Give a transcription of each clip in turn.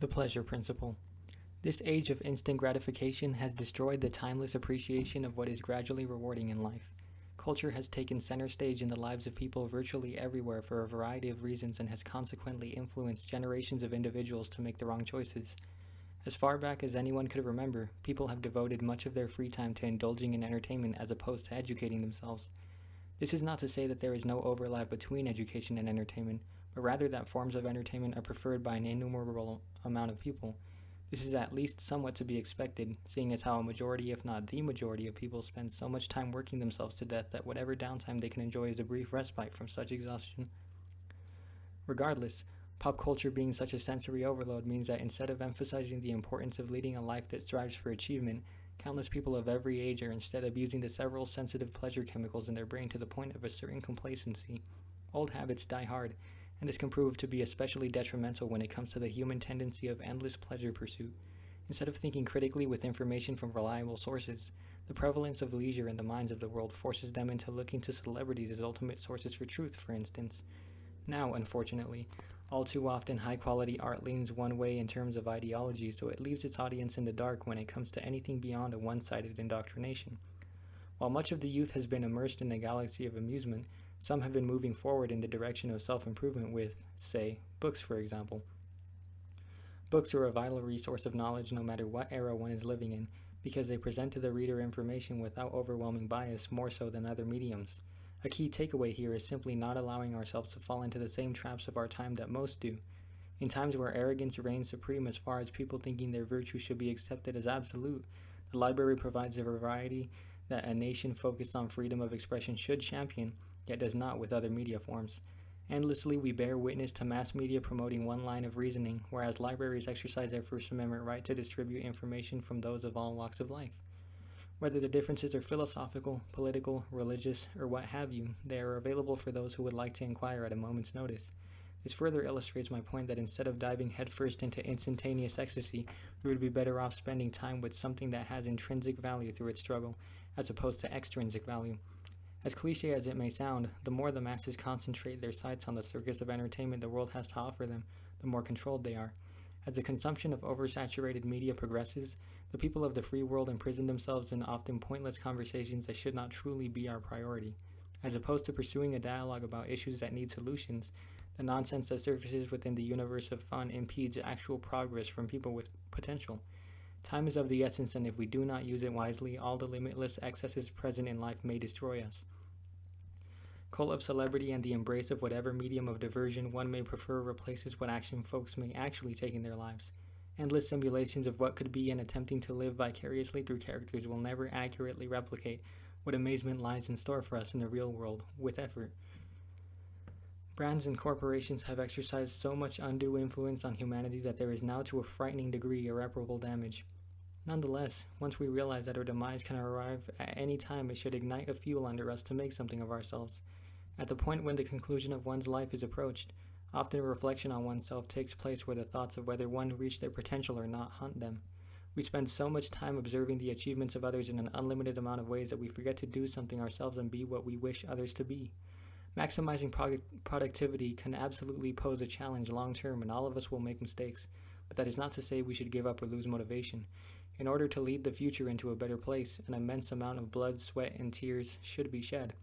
The pleasure principle. This age of instant gratification has destroyed the timeless appreciation of what is gradually rewarding in life. Culture has taken center stage in the lives of people virtually everywhere for a variety of reasons and has consequently influenced generations of individuals to make the wrong choices. As far back as anyone could remember, people have devoted much of their free time to indulging in entertainment as opposed to educating themselves. This is not to say that there is no overlap between education and entertainment, but rather that forms of entertainment are preferred by an innumerable amount of people. This is at least somewhat to be expected, seeing as how a majority, if not the majority, of people spend so much time working themselves to death that whatever downtime they can enjoy is a brief respite from such exhaustion. Regardless, pop culture being such a sensory overload means that instead of emphasizing the importance of leading a life that strives for achievement, countless people of every age are instead abusing the several sensitive pleasure chemicals in their brain to the point of a certain complacency. Old habits die hard, and this can prove to be especially detrimental when it comes to the human tendency of endless pleasure pursuit. Instead of thinking critically with information from reliable sources, the prevalence of leisure in the minds of the world forces them into looking to celebrities as ultimate sources for truth, for instance. Now, unfortunately, all too often high quality art leans one way in terms of ideology, so it leaves its audience in the dark when it comes to anything beyond a one sided indoctrination. While much of the youth has been immersed in a galaxy of amusement, some have been moving forward in the direction of self improvement with, say, books, for example. Books are a vital resource of knowledge no matter what era one is living in, because they present to the reader information without overwhelming bias more so than other mediums. A key takeaway here is simply not allowing ourselves to fall into the same traps of our time that most do. In times where arrogance reigns supreme as far as people thinking their virtue should be accepted as absolute, the library provides a variety that a nation focused on freedom of expression should champion, yet does not with other media forms. Endlessly, we bear witness to mass media promoting one line of reasoning, whereas libraries exercise their First Amendment right to distribute information from those of all walks of life. Whether the differences are philosophical, political, religious, or what have you, they are available for those who would like to inquire at a moment's notice. This further illustrates my point that instead of diving headfirst into instantaneous ecstasy, we would be better off spending time with something that has intrinsic value through its struggle, as opposed to extrinsic value. As cliche as it may sound, the more the masses concentrate their sights on the circus of entertainment the world has to offer them, the more controlled they are. As the consumption of oversaturated media progresses, the people of the free world imprison themselves in often pointless conversations that should not truly be our priority. As opposed to pursuing a dialogue about issues that need solutions, the nonsense that surfaces within the universe of fun impedes actual progress from people with potential. Time is of the essence, and if we do not use it wisely, all the limitless excesses present in life may destroy us. Cult of celebrity and the embrace of whatever medium of diversion one may prefer replaces what action folks may actually take in their lives. Endless simulations of what could be and attempting to live vicariously through characters will never accurately replicate what amazement lies in store for us in the real world, with effort. Brands and corporations have exercised so much undue influence on humanity that there is now to a frightening degree irreparable damage. Nonetheless, once we realize that our demise can arrive at any time, it should ignite a fuel under us to make something of ourselves. At the point when the conclusion of one's life is approached, often reflection on oneself takes place where the thoughts of whether one reached their potential or not haunt them. We spend so much time observing the achievements of others in an unlimited amount of ways that we forget to do something ourselves and be what we wish others to be. Maximizing productivity can absolutely pose a challenge long term, and all of us will make mistakes, but that is not to say we should give up or lose motivation. In order to lead the future into a better place, an immense amount of blood, sweat, and tears should be shed.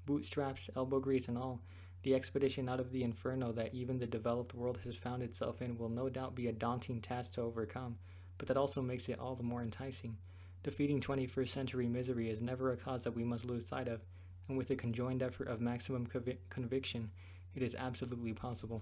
Bootstraps, elbow grease, and all, the expedition out of the inferno that even the developed world has found itself in will no doubt be a daunting task to overcome, but that also makes it all the more enticing. Defeating 21st century misery is never a cause that we must lose sight of, and with the conjoined effort of maximum conviction, it is absolutely possible.